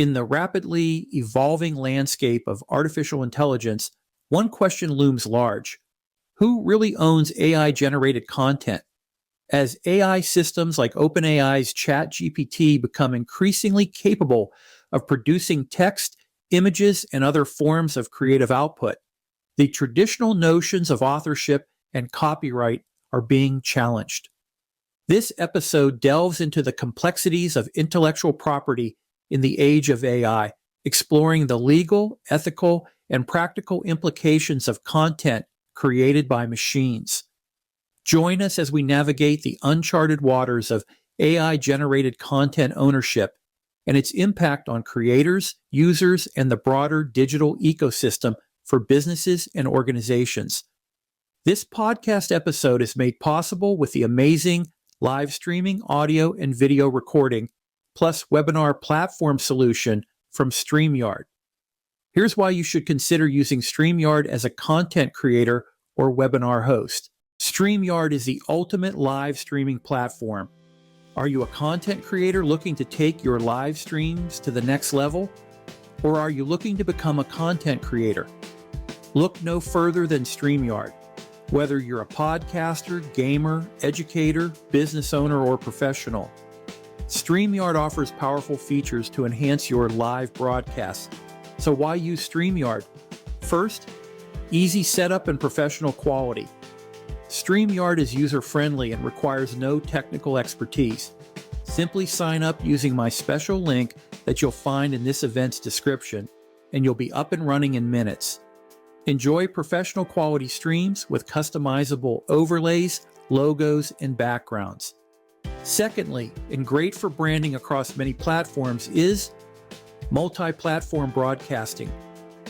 In the rapidly evolving landscape of artificial intelligence, one question looms large. Who really owns AI-generated content? As AI systems like OpenAI's ChatGPT become increasingly capable of producing text, images, and other forms of creative output, the traditional notions of authorship and copyright are being challenged. This episode delves into the complexities of intellectual property in the age of AI, exploring the legal, ethical, and practical implications of content created by machines. Join us as we navigate the uncharted waters of AI-generated content ownership and its impact on creators, users, and the broader digital ecosystem for businesses and organizations. This podcast episode is made possible with the amazing live streaming, audio, and video recording, plus webinar platform solution from StreamYard. Here's why you should consider using StreamYard as a content creator or webinar host. StreamYard is the ultimate live streaming platform. Are you a content creator looking to take your live streams to the next level? Or are you looking to become a content creator? Look no further than StreamYard. Whether you're a podcaster, gamer, educator, business owner, or professional, StreamYard offers powerful features to enhance your live broadcasts. So why use StreamYard? First, easy setup and professional quality. StreamYard is user-friendly and requires no technical expertise. Simply sign up using my special link that you'll find in this event's description, and you'll be up and running in minutes. Enjoy professional quality streams with customizable overlays, logos, and backgrounds. Secondly, and great for branding across many platforms, is multi-platform broadcasting.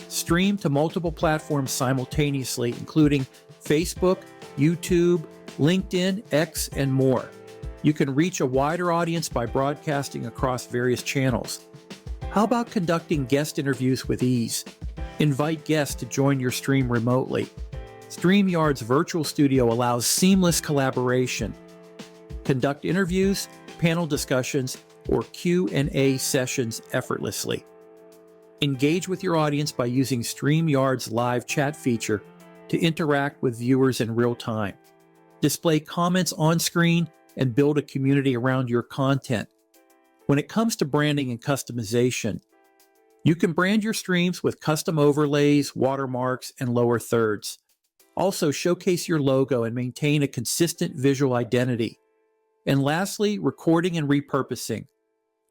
Stream to multiple platforms simultaneously, including Facebook, YouTube, LinkedIn, X, and more. You can reach a wider audience by broadcasting across various channels. How about conducting guest interviews with ease? Invite guests to join your stream remotely. StreamYard's virtual studio allows seamless collaboration. Conduct interviews, panel discussions, or Q&A sessions effortlessly. Engage with your audience by using StreamYard's live chat feature to interact with viewers in real time. Display comments on screen and build a community around your content. When it comes to branding and customization, you can brand your streams with custom overlays, watermarks, and lower thirds. Also, showcase your logo and maintain a consistent visual identity. And lastly, recording and repurposing.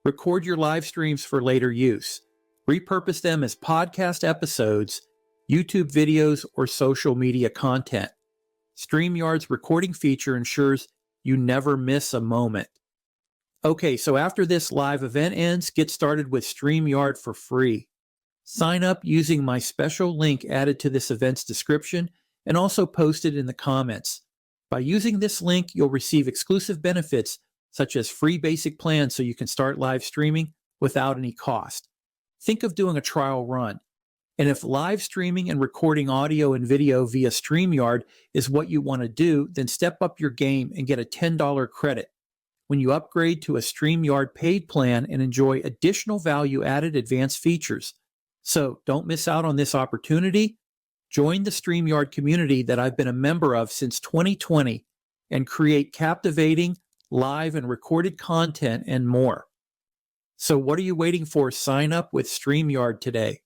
Record your live streams for later use. Repurpose them as podcast episodes, YouTube videos, or social media content. StreamYard's recording feature ensures you never miss a moment. Okay, so after this live event ends, get started with StreamYard for free. Sign up using my special link added to this event's description and also posted in the comments. By using this link, you'll receive exclusive benefits such as free basic plans so you can start live streaming without any cost. Think of doing a trial run. And if live streaming and recording audio and video via StreamYard is what you want to do, then step up your game and get a $10 credit when you upgrade to a StreamYard paid plan and enjoy additional value-added advanced features. So don't miss out on this opportunity. Join the StreamYard community that I've been a member of since 2020 and create captivating live and recorded content and more. So what are you waiting for? Sign up with StreamYard today.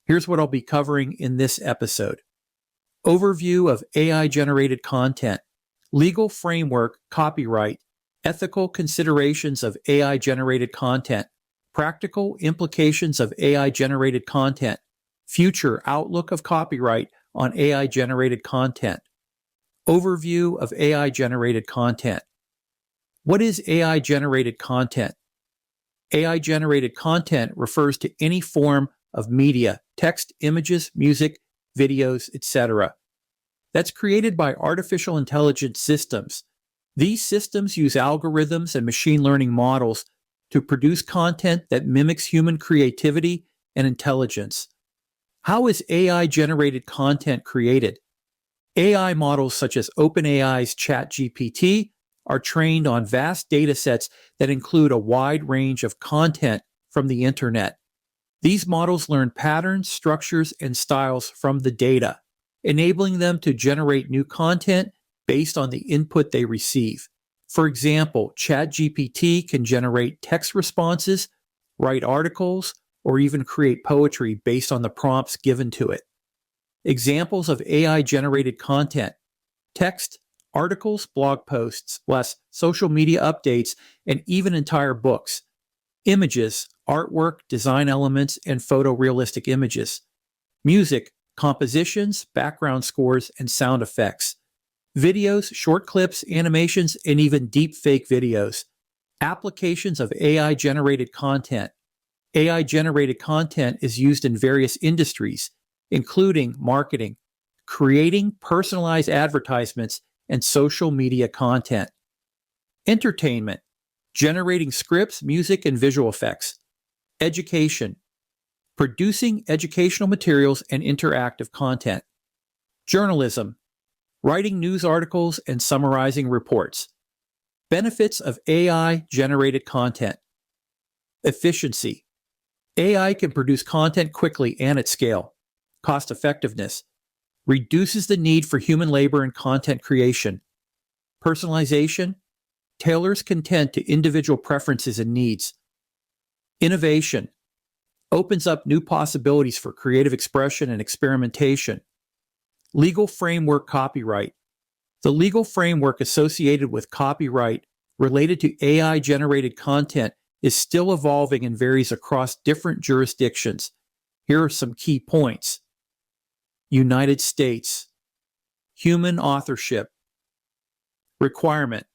Here's what I'll be covering in this episode. Overview of AI-generated content, legal framework, copyright, ethical considerations of AI-generated content, practical implications of AI-generated content, future outlook of copyright on AI-generated content. Overview of AI-generated content. What is AI-generated content? AI-generated content refers to any form of media, text, images, music, videos, etc. that's created by artificial intelligence systems. These systems use algorithms and machine learning models to produce content that mimics human creativity and intelligence. How is AI-generated content created? AI models such as OpenAI's ChatGPT are trained on vast data sets that include a wide range of content from the internet. These models learn patterns, structures, and styles from the data, enabling them to generate new content based on the input they receive. For example, ChatGPT can generate text responses, write articles, or even create poetry based on the prompts given to it. Examples of AI-generated content: text, articles, blog posts, plus social media updates, and even entire books. Images, artwork, design elements, and photorealistic images. Music, compositions, background scores, and sound effects. Videos, short clips, animations, and even deepfake videos. Applications of AI-generated content. AI-generated content is used in various industries, including marketing, creating personalized advertisements, and social media content. Entertainment, generating scripts, music, and visual effects. Education, producing educational materials and interactive content. Journalism, writing news articles and summarizing reports. Benefits of AI-generated content. Efficiency, AI can produce content quickly and at scale. Cost effectiveness, reduces the need for human labor in content creation. Personalization, tailors content to individual preferences and needs. Innovation, opens up new possibilities for creative expression and experimentation. Legal framework copyright. The legal framework associated with copyright related to AI-generated content is still evolving and varies across different jurisdictions. Here are some key points. United States. Human authorship. Requirement.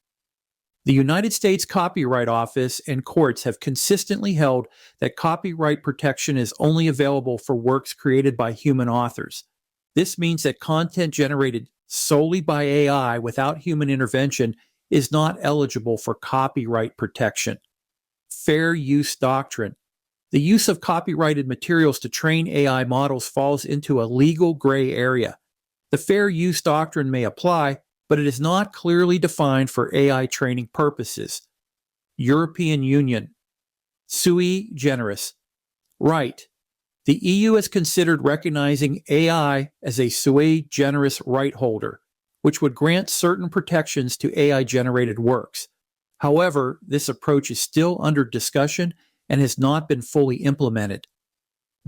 The United States Copyright Office and courts have consistently held that copyright protection is only available for works created by human authors. This means that content generated solely by AI without human intervention is not eligible for copyright protection. Fair use doctrine. The use of copyrighted materials to train AI models falls into a legal gray area. The fair use doctrine may apply, but it is not clearly defined for AI training purposes. European Union. Sui generis. Right. The EU has considered recognizing AI as a sui generis right holder, which would grant certain protections to AI-generated works. However, this approach is still under discussion and has not been fully implemented.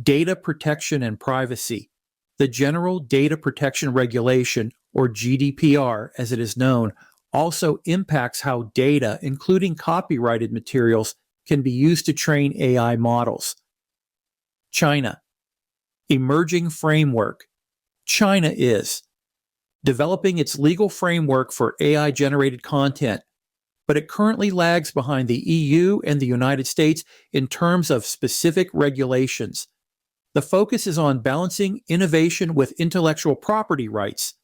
Data protection and privacy. The General Data Protection Regulation, or GDPR as it is known, also impacts how data, including copyrighted materials, can be used to train AI models. China. Emerging framework. China is developing its legal framework for AI-generated content, but it currently lags behind the EU and the United States in terms of specific regulations. The focus is on balancing innovation with intellectual property rights,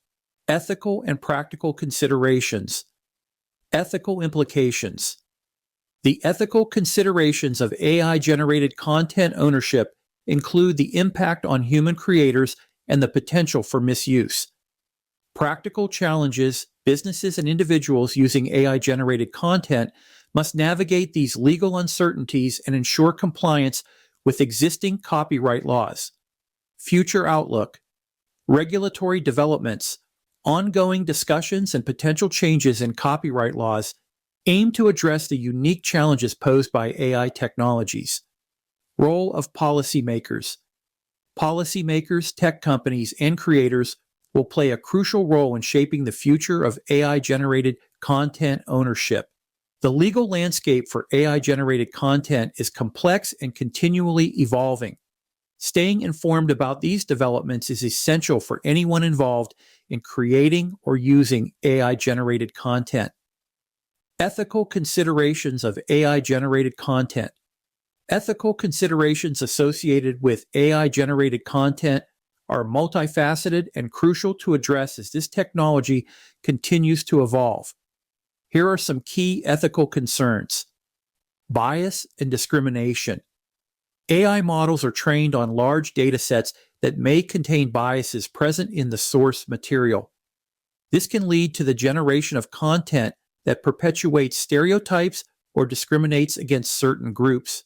ethical and practical considerations. Ethical implications. The ethical considerations of AI-generated content ownership include the impact on human creators and the potential for misuse. Practical challenges: businesses and individuals using AI-generated content must navigate these legal uncertainties and ensure compliance with existing copyright laws. Future outlook. Regulatory developments. Ongoing discussions and potential changes in copyright laws aim to address the unique challenges posed by AI technologies. Role of policymakers. Policymakers, tech companies, and creators will play a crucial role in shaping the future of AI-generated content ownership. The legal landscape for AI-generated content is complex and continually evolving. Staying informed about these developments is essential for anyone involved in creating or using AI-generated content. Ethical considerations of AI-generated content. Ethical considerations associated with AI-generated content are multifaceted and crucial to address as this technology continues to evolve. Here are some key ethical concerns. Bias and discrimination. AI models are trained on large data sets that may contain biases present in the source material. This can lead to the generation of content that perpetuates stereotypes or discriminates against certain groups.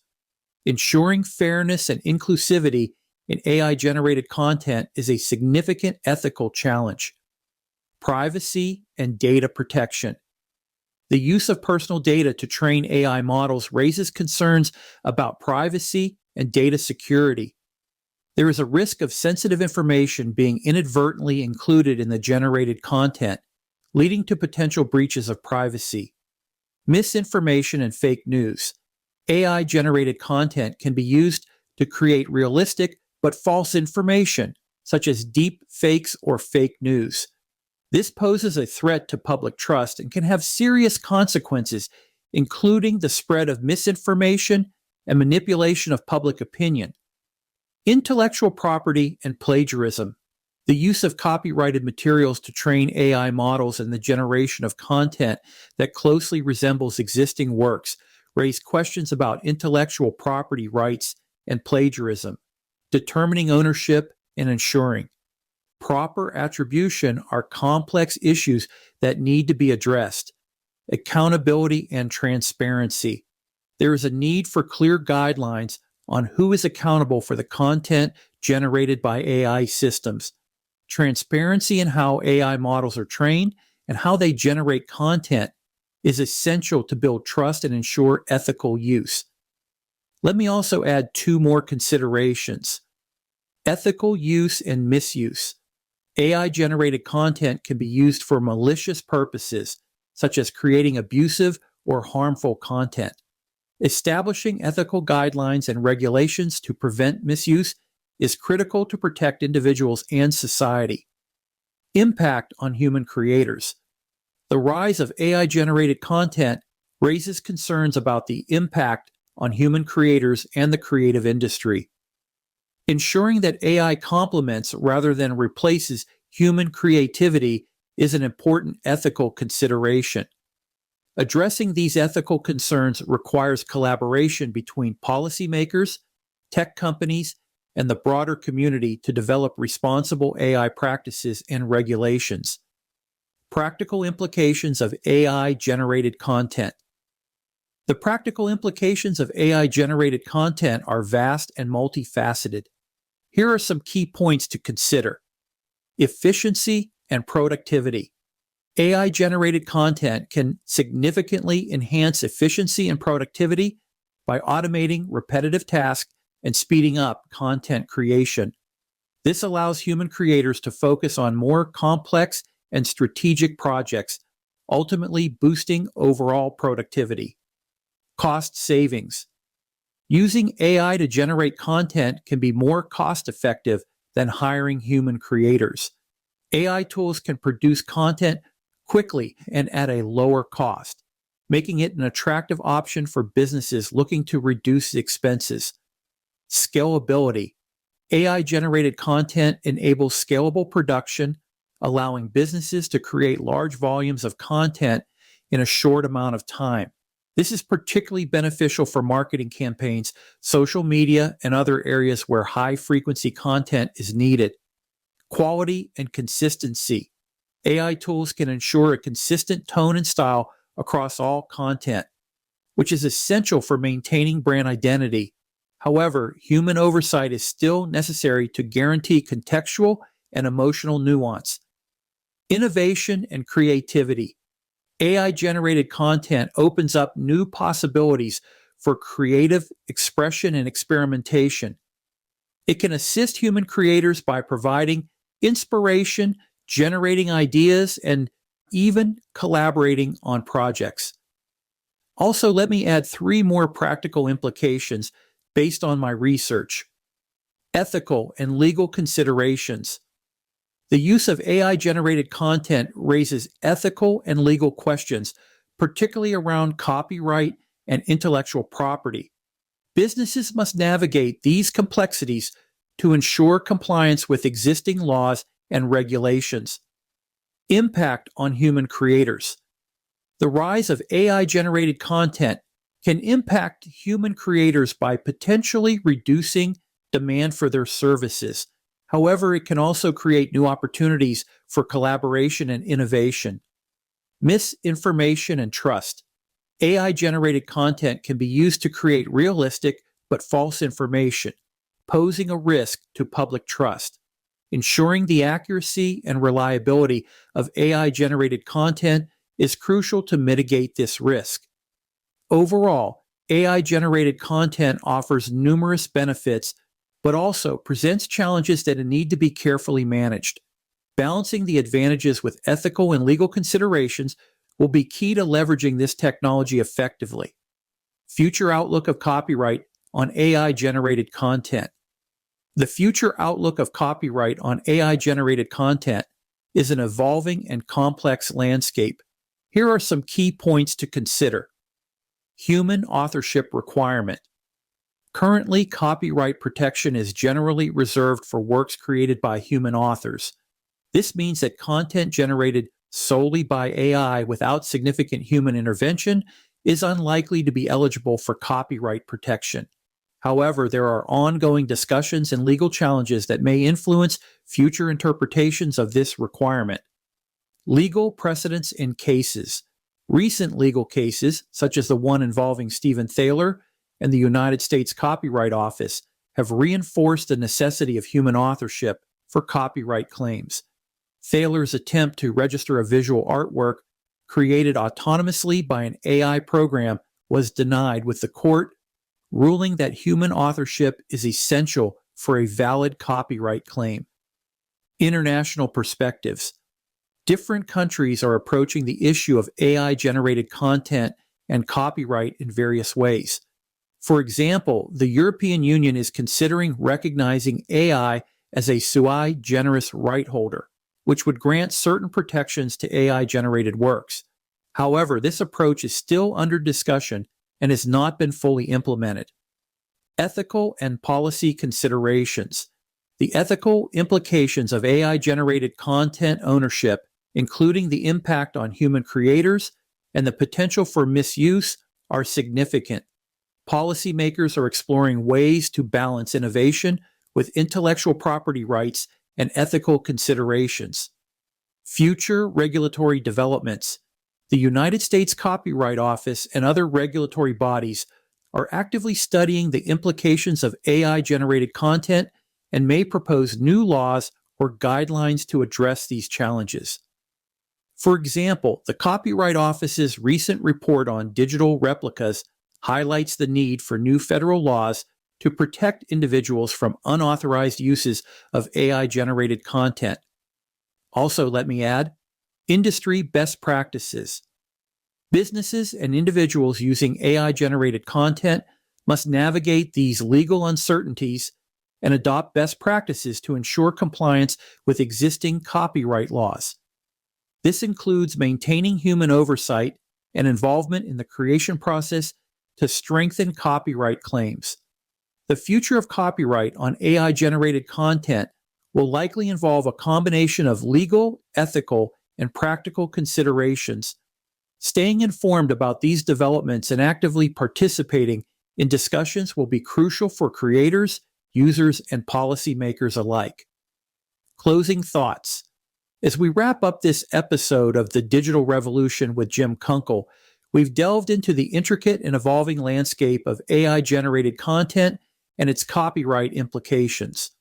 Ensuring fairness and inclusivity in AI-generated content is a significant ethical challenge. Privacy and data protection. The use of personal data to train AI models raises concerns about privacy and data security. There is a risk of sensitive information being inadvertently included in the generated content, leading to potential breaches of privacy. Misinformation and fake news. AI-generated content can be used to create realistic but false information, such as deep fakes or fake news. This poses a threat to public trust and can have serious consequences, including the spread of misinformation and manipulation of public opinion. Intellectual property and plagiarism. The use of copyrighted materials to train AI models and the generation of content that closely resembles existing works raise questions about intellectual property rights and plagiarism, determining ownership and ensuring proper attribution are complex issues that need to be addressed. Accountability and transparency. There is a need for clear guidelines on who is accountable for the content generated by AI systems. Transparency in how AI models are trained and how they generate content is essential to build trust and ensure ethical use. Let me also add two more considerations. Ethical use and misuse. AI-generated content can be used for malicious purposes, such as creating abusive or harmful content. Establishing ethical guidelines and regulations to prevent misuse is critical to protect individuals and society. Impact on human creators. The rise of AI-generated content raises concerns about the impact on human creators and the creative industry. Ensuring that AI complements rather than replaces human creativity is an important ethical consideration. Addressing these ethical concerns requires collaboration between policymakers, tech companies, and the broader community to develop responsible AI practices and regulations. Practical implications of AI-generated content. The practical implications of AI-generated content are vast and multifaceted. Here are some key points to consider. Efficiency and productivity. AI-generated content can significantly enhance efficiency and productivity by automating repetitive tasks and speeding up content creation. This allows human creators to focus on more complex and strategic projects, ultimately boosting overall productivity. Cost savings. Using AI to generate content can be more cost-effective than hiring human creators. AI tools can produce content quickly and at a lower cost, making it an attractive option for businesses looking to reduce expenses. Scalability. AI-generated content enables scalable production, allowing businesses to create large volumes of content in a short amount of time. This is particularly beneficial for marketing campaigns, social media, and other areas where high-frequency content is needed. Quality and consistency. AI tools can ensure a consistent tone and style across all content, which is essential for maintaining brand identity. However, human oversight is still necessary to guarantee contextual and emotional nuance. Innovation and creativity. AI-generated content opens up new possibilities for creative expression and experimentation. It can assist human creators by providing inspiration, generating ideas, and even collaborating on projects. Also, let me add three more practical implications based on my research. Ethical and legal considerations. The use of AI-generated content raises ethical and legal questions, particularly around copyright and intellectual property. Businesses must navigate these complexities to ensure compliance with existing laws and regulations. Impact on human creators. The rise of AI-generated content can impact human creators by potentially reducing demand for their services. However, it can also create new opportunities for collaboration and innovation. Misinformation and trust. AI-generated content can be used to create realistic but false information, posing a risk to public trust. Ensuring the accuracy and reliability of AI-generated content is crucial to mitigate this risk. Overall, AI-generated content offers numerous benefits, but also presents challenges that need to be carefully managed. Balancing the advantages with ethical and legal considerations will be key to leveraging this technology effectively. Future outlook of copyright on AI-generated content. The future outlook of copyright on AI-generated content is an evolving and complex landscape. Here are some key points to consider. Human authorship requirement. Currently, copyright protection is generally reserved for works created by human authors. This means that content generated solely by AI without significant human intervention is unlikely to be eligible for copyright protection. However, there are ongoing discussions and legal challenges that may influence future interpretations of this requirement. Legal precedents in cases. Recent legal cases, such as the one involving Stephen Thaler and the United States Copyright Office, have reinforced the necessity of human authorship for copyright claims. Thaler's attempt to register a visual artwork created autonomously by an AI program was denied, with the court ruling that human authorship is essential for a valid copyright claim. International perspectives. Different countries are approaching the issue of AI-generated content and copyright in various ways. For example, the European Union is considering recognizing AI as a sui generis right holder, which would grant certain protections to AI-generated works. However, this approach is still under discussion and has not been fully implemented. Ethical and policy considerations. The ethical implications of AI-generated content ownership, including the impact on human creators and the potential for misuse, are significant. Policymakers are exploring ways to balance innovation with intellectual property rights and ethical considerations. Future regulatory developments. The United States Copyright Office and other regulatory bodies are actively studying the implications of AI-generated content and may propose new laws or guidelines to address these challenges. For example, the Copyright Office's recent report on digital replicas highlights the need for new federal laws to protect individuals from unauthorized uses of AI-generated content. Also, let me add, industry best practices. Businesses and individuals using AI-generated content must navigate these legal uncertainties and adopt best practices to ensure compliance with existing copyright laws. This includes maintaining human oversight and involvement in the creation process to strengthen copyright claims. The future of copyright on AI-generated content will likely involve a combination of legal, ethical, and practical considerations. Staying informed about these developments and actively participating in discussions will be crucial for creators, users, and policymakers alike. Closing thoughts. As we wrap up this episode of the Digital Revolution with Jim Kunkel, we've delved into the intricate and evolving landscape of AI-generated content and its copyright implications.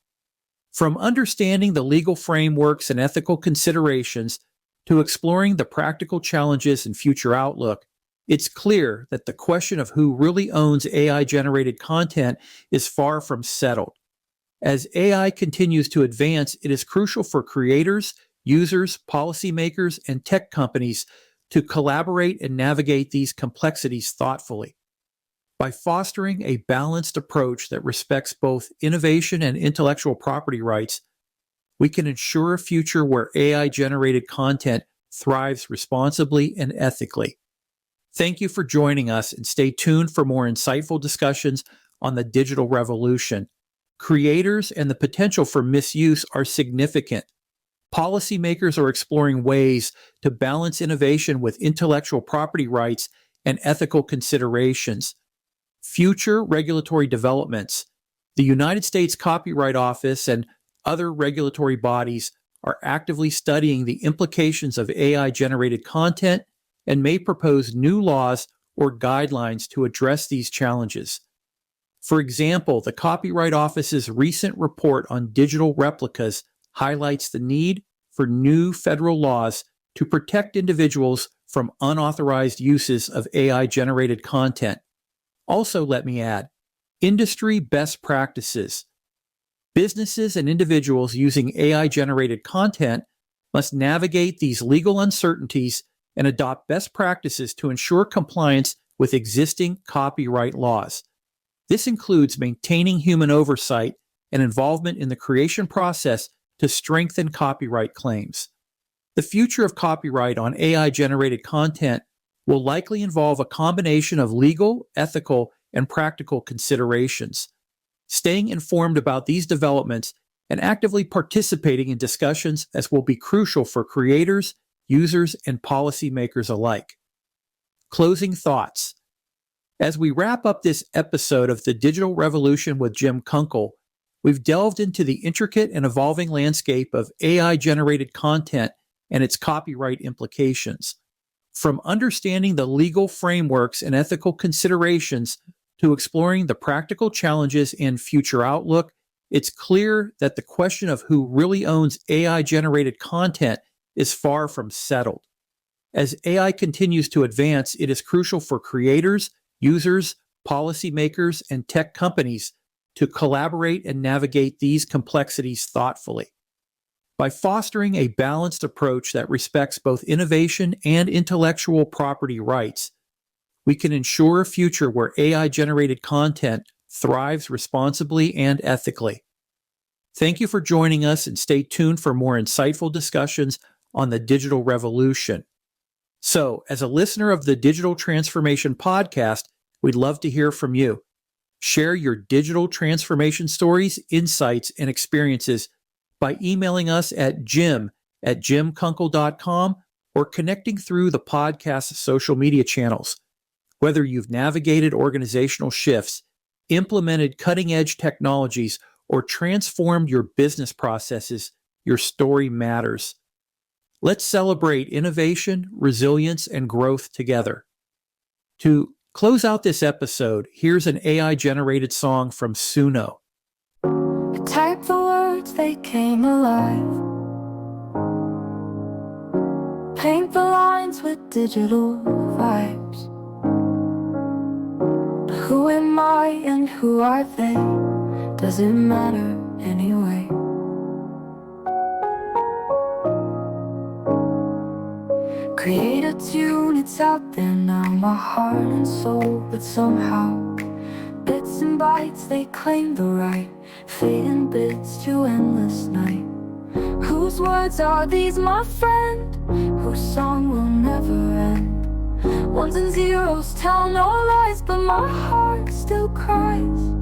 From understanding the legal frameworks and ethical considerations to exploring the practical challenges and future outlook, it's clear that the question of who really owns AI-generated content is far from settled. As AI continues to advance, it is crucial for creators, users, policymakers, and tech companies to collaborate and navigate these complexities thoughtfully. By fostering a balanced approach that respects both innovation and intellectual property rights, we can ensure a future where AI-generated content thrives responsibly and ethically. Thank you for joining us, and stay tuned for more insightful discussions on the digital revolution. Creators and the potential for misuse are significant. Policymakers are exploring ways to balance innovation with intellectual property rights and ethical considerations. Future regulatory developments. The United States Copyright Office and other regulatory bodies are actively studying the implications of AI-generated content and may propose new laws or guidelines to address these challenges. For example, the Copyright Office's recent report on digital replicas highlights the need for new federal laws to protect individuals from unauthorized uses of AI-generated content. Also, let me add, industry best practices. Businesses and individuals using AI-generated content must navigate these legal uncertainties and adopt best practices to ensure compliance with existing copyright laws. This includes maintaining human oversight and involvement in the creation process to strengthen copyright claims. The future of copyright on AI-generated content will likely involve a combination of legal, ethical, and practical considerations. Staying informed about these developments and actively participating in discussions as will be crucial for creators, users, and policymakers alike. Closing thoughts. As we wrap up this episode of The Digital Revolution with Jim Kunkel, we've delved into the intricate and evolving landscape of AI-generated content and its copyright implications. From understanding the legal frameworks and ethical considerations to exploring the practical challenges and future outlook, it's clear that the question of who really owns AI-generated content is far from settled. As AI continues to advance, it is crucial for creators, users, policymakers, and tech companies to collaborate and navigate these complexities thoughtfully. By fostering a balanced approach that respects both innovation and intellectual property rights, we can ensure a future where AI-generated content thrives responsibly and ethically. Thank you for joining us, and stay tuned for more insightful discussions on the digital revolution. So, as a listener of the Digital Transformation Podcast, we'd love to hear from you. Share your digital transformation stories, insights, and experiences by emailing us at jim@jimkunkel.com or connecting through the podcast's social media channels. Whether you've navigated organizational shifts, implemented cutting-edge technologies, or transformed your business processes, your story matters. Let's celebrate innovation, resilience, and growth together. To close out this episode, here's an AI-generated song from Suno. I typed the words, they came alive. Paint the lines with digital vibes. But who am I and who are they? Does it matter anyway? Create a tune, it's out there now, my heart and soul. But somehow, bits and bytes, they claim the right. Fading bits to endless night. Whose words are these, my friend? Whose song will never end? Ones and zeros tell no lies, but my heart still cries.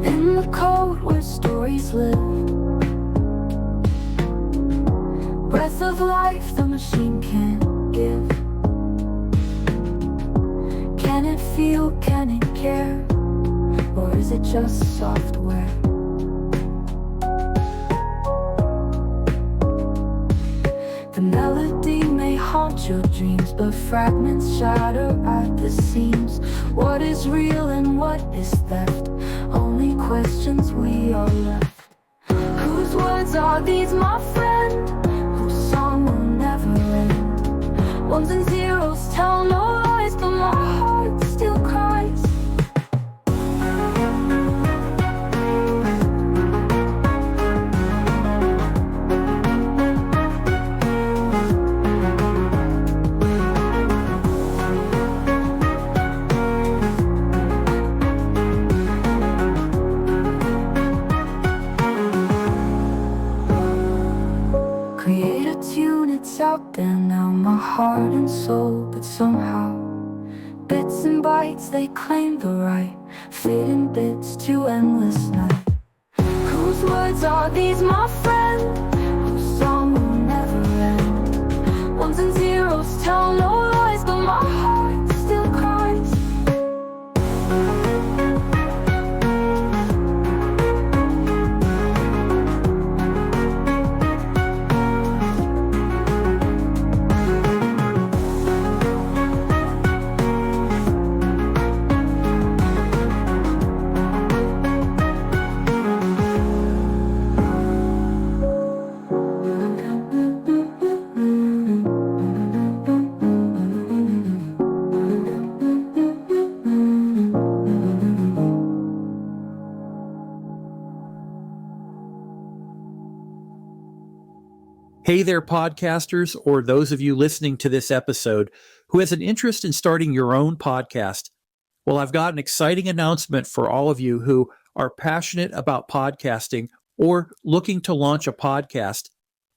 In the code where stories live, breath of life the machine can't give. Can it feel, can it care? Or is it just software? The melody may haunt your dreams, but fragments shatter at the seams. What is real and what is theft? Only questions we are left. Whose words are these, my friend? Whose song will never end? Ones and zeros tell no lies, but my heart still cries. Create a tune, it's out there now, my heart and soul. But somehow, bits and bytes, they claim the right. Fading bits to endless night. Whose words are these, my friend? Whose song will never end? Ones and zeros tell no lies, but my heart still cries. Hey there, podcasters, or those of you listening to this episode who has an interest in starting your own podcast. Well, I've got an exciting announcement for all of you who are passionate about podcasting or looking to launch a podcast.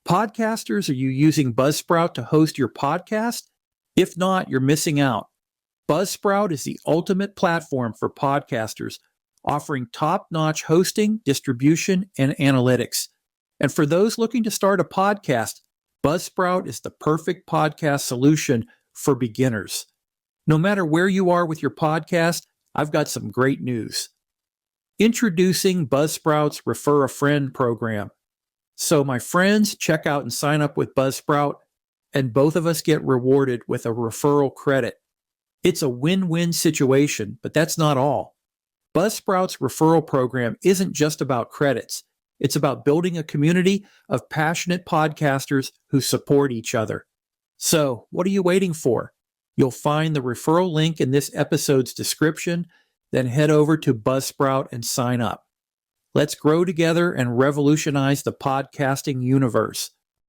Podcasters, are you using Buzzsprout to host your podcast? If not, you're missing out. Buzzsprout is the ultimate platform for podcasters, offering top-notch hosting, distribution, and analytics. And for those looking to start a podcast, Buzzsprout is the perfect podcast solution for beginners. No matter where you are with your podcast, I've got some great news. Introducing Buzzsprout's Refer a Friend program. So my friends, check out and sign up with Buzzsprout, and both of us get rewarded with a referral credit. It's a win-win situation, but that's not all. Buzzsprout's referral program isn't just about credits. It's about building a community of passionate podcasters who support each other. So, what are you waiting for? You'll find the referral link in this episode's description, then head over to Buzzsprout and sign up. Let's grow together and revolutionize the podcasting universe.